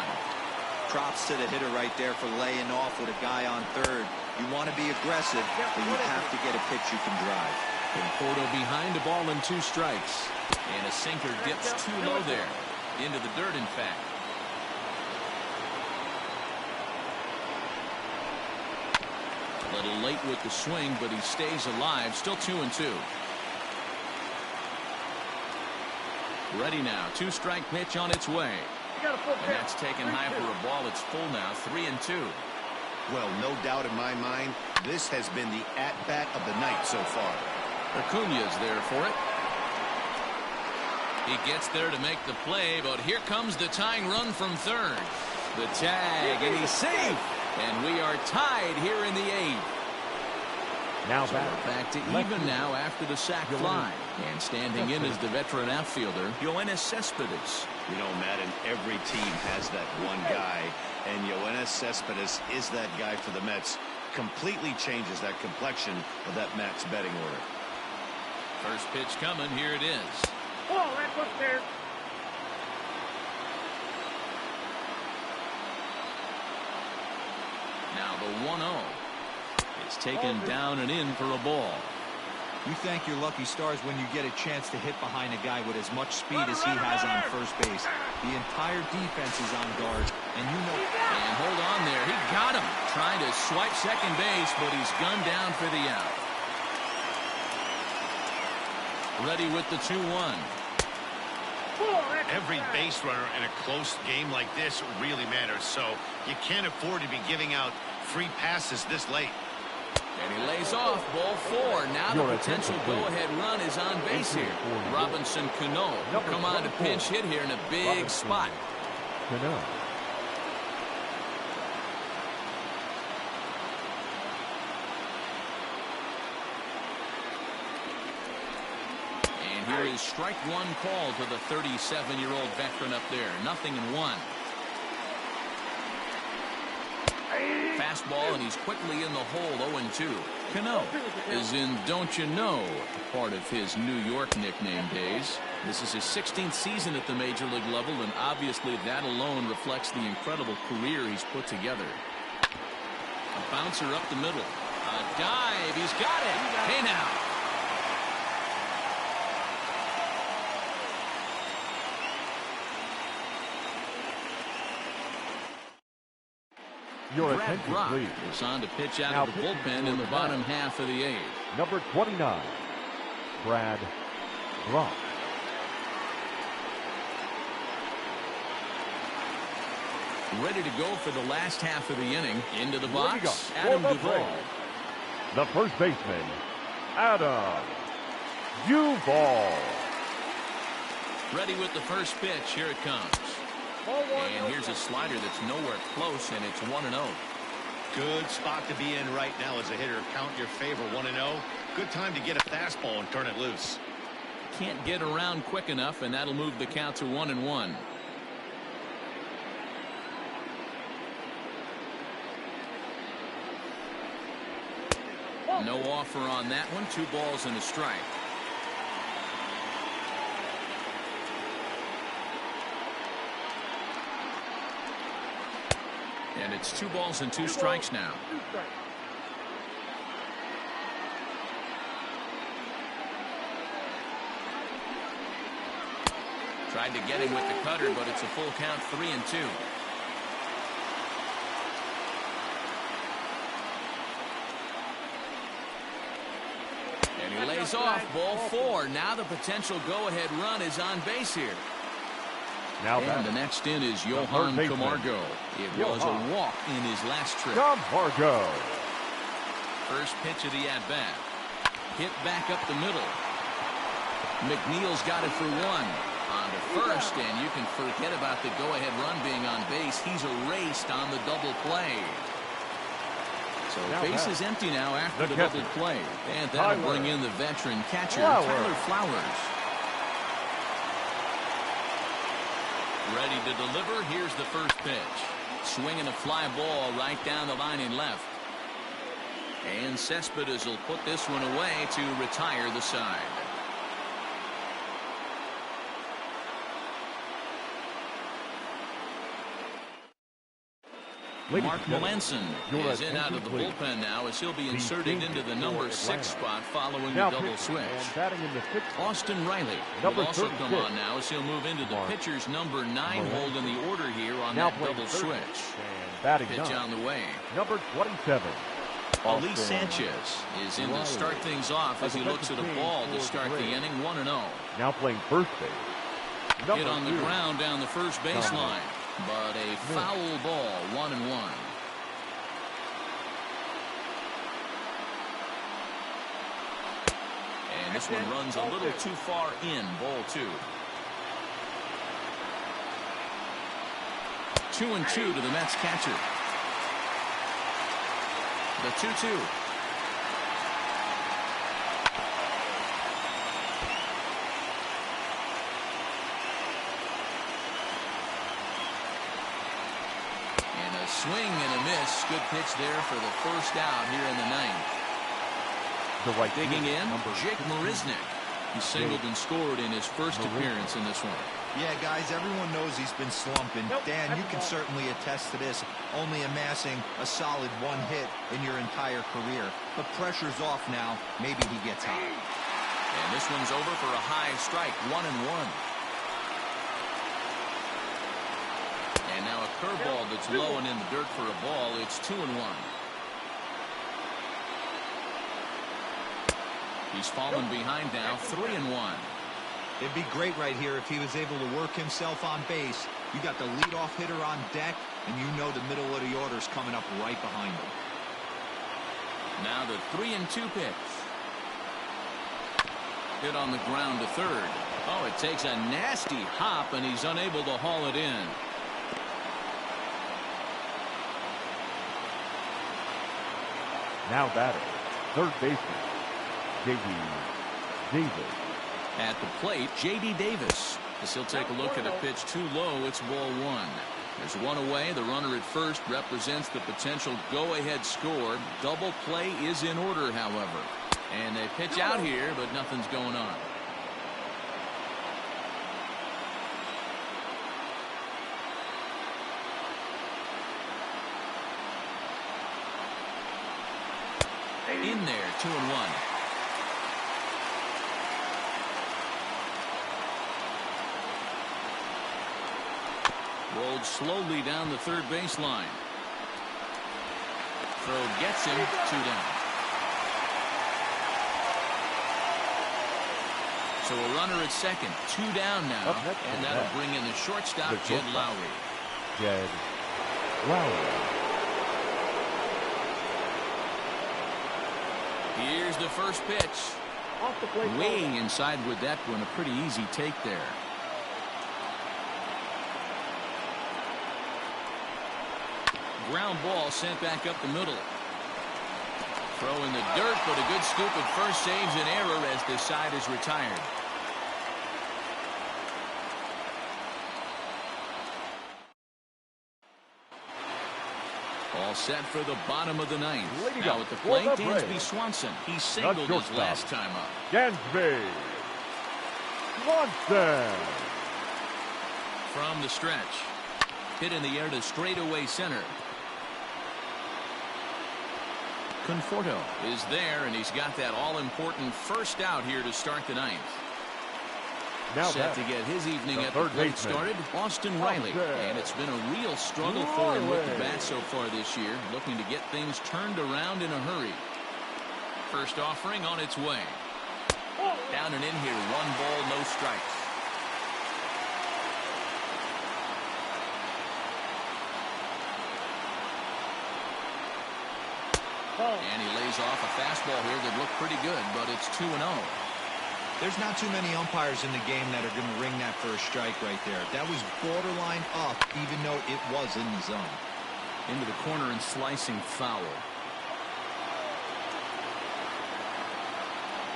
Props to the hitter right there for laying off with a guy on third. You want to be aggressive, but you have to get a pitch you can drive. Conforto behind a ball and 2 strikes. And a sinker dips too low there. Into the dirt, in fact. A little late with the swing, but he stays alive. Still 2-2. Ready now. 2-strike pitch on its way. And that's taken high for a ball. It's full now. 3-2. Well, no doubt in my mind, this has been the at-bat of the night so far. Acuña's there for it. He gets there to make the play, but here comes the tying run from third. The tag, and he's safe. And we are tied here in the 8th. Now so we're back to even now after the sac fly. And standing in is the veteran outfielder, Yoenis Cespedes. You know, Madden, every team has that one guy, and Yoenis Cespedes is that guy for the Mets. Completely changes that complexion of that Mets betting order. First pitch coming. Here it is. Oh, that was there. Now the 1-0. It's taken down and in for a ball. You thank your lucky stars when you get a chance to hit behind a guy with as much speed as he has on first base. The entire defense is on guard, and you know. And hold on there. He got him. Trying to swipe second base, but he's gunned down for the out. Ready with the 2-1. Every base runner in a close game like this really matters, so you can't afford to be giving out free passes this late. And he lays off. Ball 4. Now the potential go-ahead run is on base here. Robinson Cano will come on to pinch hit here in a big spot. And here is strike 1 call to the 37-year-old veteran up there. 0-1. Fastball, and he's quickly in the hole. 0-2. Cano is in Don't You Know, part of his New York nickname days. This is his 16th season at the major league level, and obviously that alone reflects the incredible career he's put together. A bouncer up the middle. A dive. He's got it. Hey now. Your Brad attention, Brock please. is on to pitch out Now of the bullpen in the bottom half of the 8th. Number 29, Brad Brock. Ready to go for the last half of the inning. Into the box, For Adam the Duvall. Braves, the first baseman, Adam Duvall. Ready with the first pitch. Here it comes. And here's a slider that's nowhere close, and it's 1-0. Good spot to be in right now as a hitter. Count your favor. 1-0. Good time to get a fastball and turn it loose. Can't get around quick enough, and that'll move the count to 1-1. No offer on that one. 2 balls and a strike. And it's 2 balls and 2 strikes now. Tried to get him with the cutter, but it's a full count. 3-2. And he lays off. Ball 4. Now the potential go-ahead run is on base here. Now and the next in is Johan Camargo. It was a walk in his last trip. Camargo. First pitch of the at-bat. Hit back up the middle. McNeil's got it for one. On to first, and you can forget about the go-ahead run being on base. He's erased on the double play. So base is empty now after the double play. And that'll bring in the veteran catcher, Tyler Flowers. Ready to deliver. Here's the first pitch. Swinging a fly ball right down the line in left. And Cespedes will put this one away to retire the side. Mark Melanson is in out of the bullpen now as he'll be inserted into the number 6 spot following the double switch. Austin Riley will also come on now as he'll move into the pitcher's number 9 hold in the order here on that double switch. Pitch on the way. Number 27. Elise Sanchez is in to start things off as he looks at a ball to start the inning 1-0. Now playing first base. Hit on the ground down the first baseline. But a foul ball, 1-1. And this one runs a little too far in, ball 2. 2-2 to the Mets catcher. The 2-2. Swing and a miss. Good pitch there for the first out here in the 9th. Digging in, Jake Marisnick. He singled and scored in his first appearance in this one. Yeah, guys, everyone knows he's been slumping. Dan, you can certainly attest to this, only amassing a solid 1 hit in your entire career. But pressure's off now. Maybe he gets hot. And this one's over for a high strike, 1-1. And now a curveball that's low and in the dirt for a ball. It's 2-1. He's fallen behind now, 3-1. It'd be great right here if he was able to work himself on base. You got the leadoff hitter on deck, and you know the middle of the order's coming up right behind him. Now the 3-2 pitch. Hit on the ground to third. Oh, it takes a nasty hop, and he's unable to haul it in. Now batting, third baseman, J.D. Davis. At the plate, J.D. Davis. As he'll take a look at a pitch too low, it's ball 1. There's one away. The runner at first represents the potential go-ahead score. Double play is in order, however. And they pitch out here, but nothing's going on. In there, 2-1. Rolled slowly down the third baseline. Throw gets him, 2 down. So a runner at second, 2 down now, and that'll bring in the shortstop, Jed Lowry. Jed Lowry. Here's the first pitch. Way inside with that one. A pretty easy take there. Ground ball sent back up the middle. Throw in the dirt, but a good scoop at first saves an error as the side is retired. All set for the bottom of the 9th. Now at the plate, Dansby Swanson. He singled his last time up. Dansby Swanson. From the stretch. Hit in the air to straightaway center. Conforto is there, and he's got that all-important first out here to start the 9th. Now set to get his evening at the plate started, Austin Riley. And it's been a real struggle for him with the bat so far this year, looking to get things turned around in a hurry. First offering on its way. Down and in here, 1 ball, no strikes. And he lays off a fastball here that looked pretty good, but it's 2-0. There's not too many umpires in the game that are going to ring that first strike right there. That was borderline up, even though it was in the zone. Into the corner and slicing foul.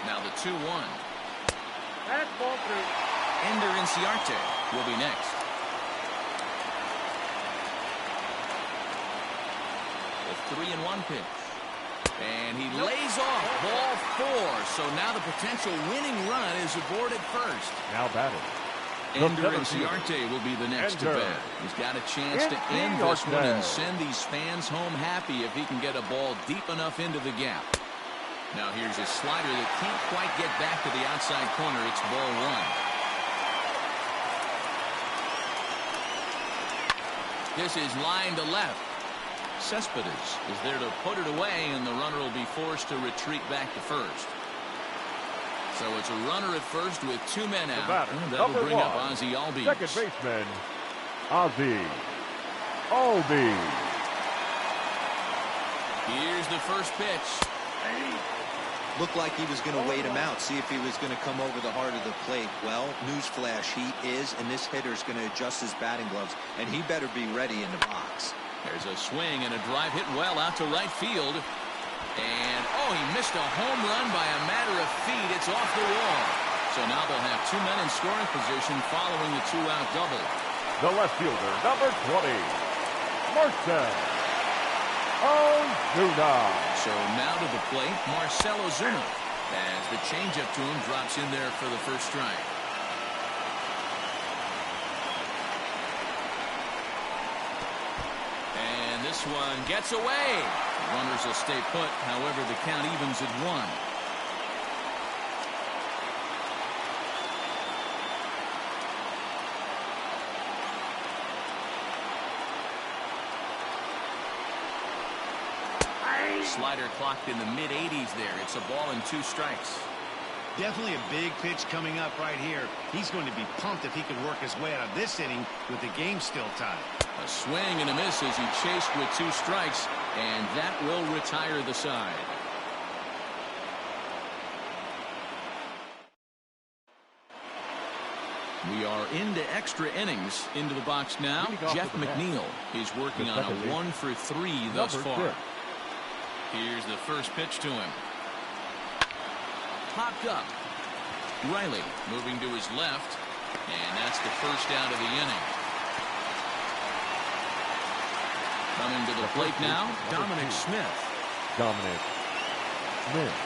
Now the 2-1. That's ball through. Ender Inciarte will be next. The 3-1 pitch. And he lays off ball 4. So now the potential winning run is aborted first. Now batting. Ender Inciarte will be the next to bat. He's got a chance to end this one and send these fans home happy if he can get a ball deep enough into the gap. Now here's a slider that can't quite get back to the outside corner. It's ball 1. This is line to left. Cespedes is there to put it away, and the runner will be forced to retreat back to first. So it's a runner at first with 2 men out. That'll bring up Ozzie Albies. Second baseman, Ozzie Albies. Here's the first pitch. Looked like he was going to wait him out, see if he was going to come over the heart of the plate. Well, newsflash, he is, and this hitter's going to adjust his batting gloves, and he better be ready in the box. There's a swing and a drive hit well out to right field. And, oh, he missed a home run by a matter of feet. It's off the wall. So now they'll have 2 men in scoring position following the 2-out double. The left fielder, number 20, Marcell Ozuna. So now to the plate, Marcell Ozuna, as the changeup to him drops in there for the first strike. And this one gets away. Runners will stay put. However, the count evens at 1. Slider clocked in the mid-80s there. It's a ball and 2 strikes. Definitely a big pitch coming up right here. He's going to be pumped if he can work his way out of this inning with the game still tied. A swing and a miss as he chased with 2 strikes, and that will retire the side. We are into extra innings. Into the box now. Jeff McNeil is working on a 1-for-3 thus far. Here's the first pitch to him. Popped up. Riley moving to his left, and that's the first out of the inning. Coming to the plate now, Dominic Smith. Dominic Smith.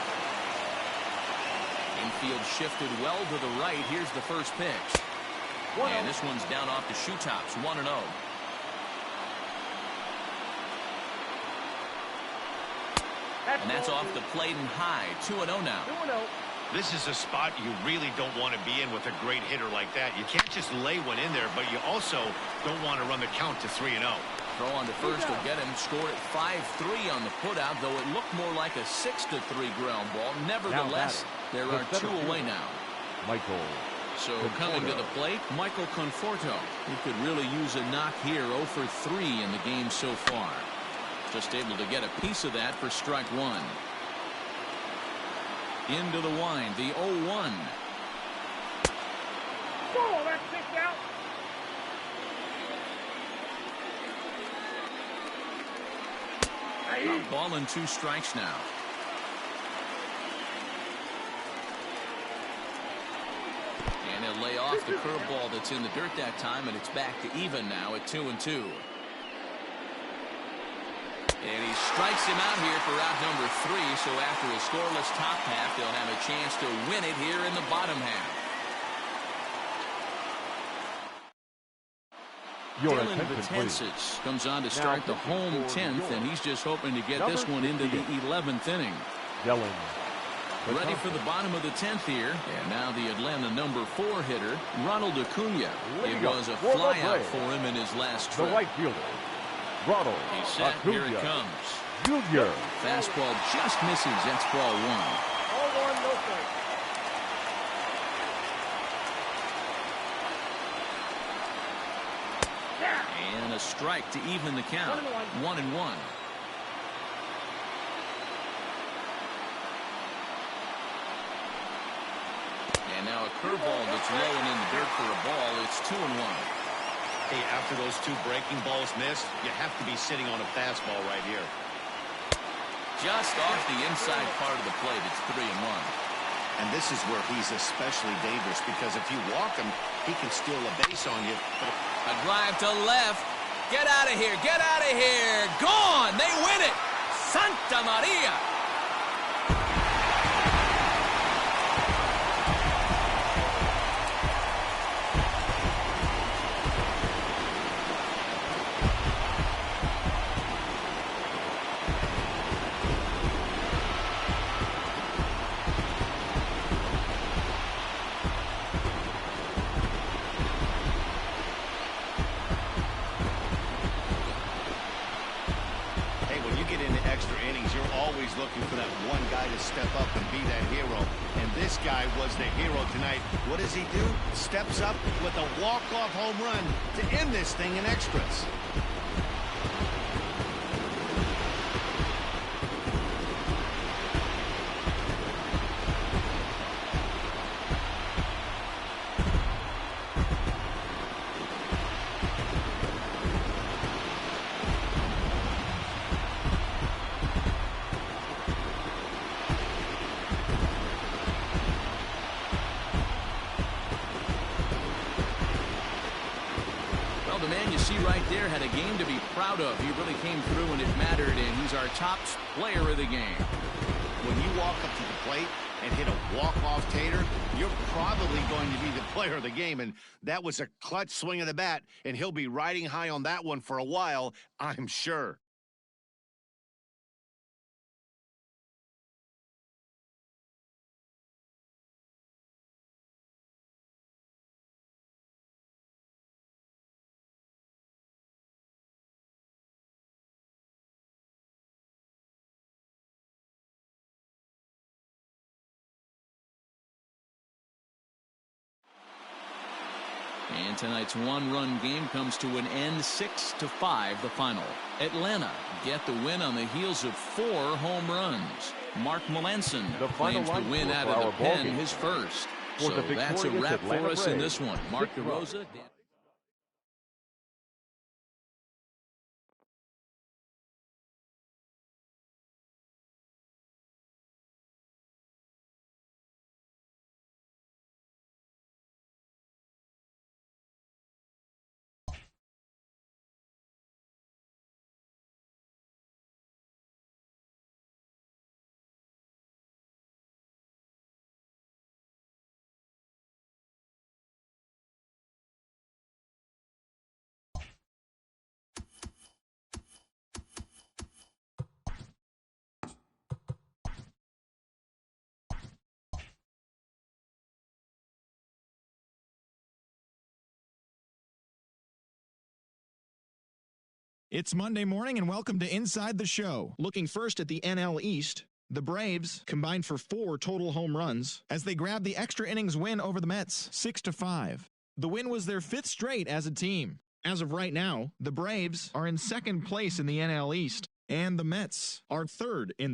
Infield shifted well to the right. Here's the first pitch. And this one's down off the shoe tops, 1-0. And that's off the plate and high, 2-0 now. 2-0. This is a spot you really don't want to be in with a great hitter like that. You can't just lay one in there, but you also don't want to run the count to 3-0. Throw on to first will get him. Scored at 5-3 on the putout, though it looked more like a 6-3 ground ball. Nevertheless, there are 2 away now. Michael. So coming to the plate, Michael Conforto. He could really use a knock here. 0-for-3 in the game so far. Just able to get a piece of that for strike 1. Into the wind, the 0-1. Oh, that's 6 out. A ball and 2 strikes now. And he'll lay off the curveball that's in the dirt that time, and it's back to even now at 2-2. And he strikes him out here for out number 3, so after a scoreless top half, they'll have a chance to win it here in the bottom half. Dylan Betances comes on to start the home 10th, and he's just hoping to get this one into the 11th inning. Ready for the bottom of the 10th here, and now the Atlanta number 4 hitter, Ronald Acuna. It was a flyout for him in his last trip. The right fielder, Ronald He's set. Acuna. Here it comes. Junior. Fastball just misses. That's ball 1. 0-1, no strike. And a strike to even the count. 1-1. now a curveball that's low and in the dirt for a ball. It's 2-1. Hey, after those 2 breaking balls missed, you have to be sitting on a fastball right here. Just off the inside part of the plate, it's 3-1. And this is where he's especially dangerous, because if you walk him, he can steal a base on you. A drive to left. Get out of here. Get out of here. Gone. They win it. Santa Maria. Looking for that one guy to step up and be that hero, and this guy was the hero tonight. What does he do? Steps up with a walk-off home run to end this thing in extras. The man you see right there had a game to be proud of. He really came through when it mattered, and he's our top player of the game. When you walk up to the plate and hit a walk-off tater, you're probably going to be the player of the game, and that was a clutch swing of the bat, and he'll be riding high on that one for a while, I'm sure. And tonight's one-run game comes to an end, 6-5 the final. Atlanta get the win on the heels of 4 home runs. Mark Melanson claims the win out of the pen, his first. So that's a wrap for us in this one. Mark DeRosa. It's Monday morning and welcome to Inside the Show. Looking first at the NL East, the Braves combined for 4 total home runs as they grabbed the extra innings win over the Mets, 6-5. The win was their 5th straight as a team. As of right now, the Braves are in 2nd place in the NL East, and the Mets are 3rd in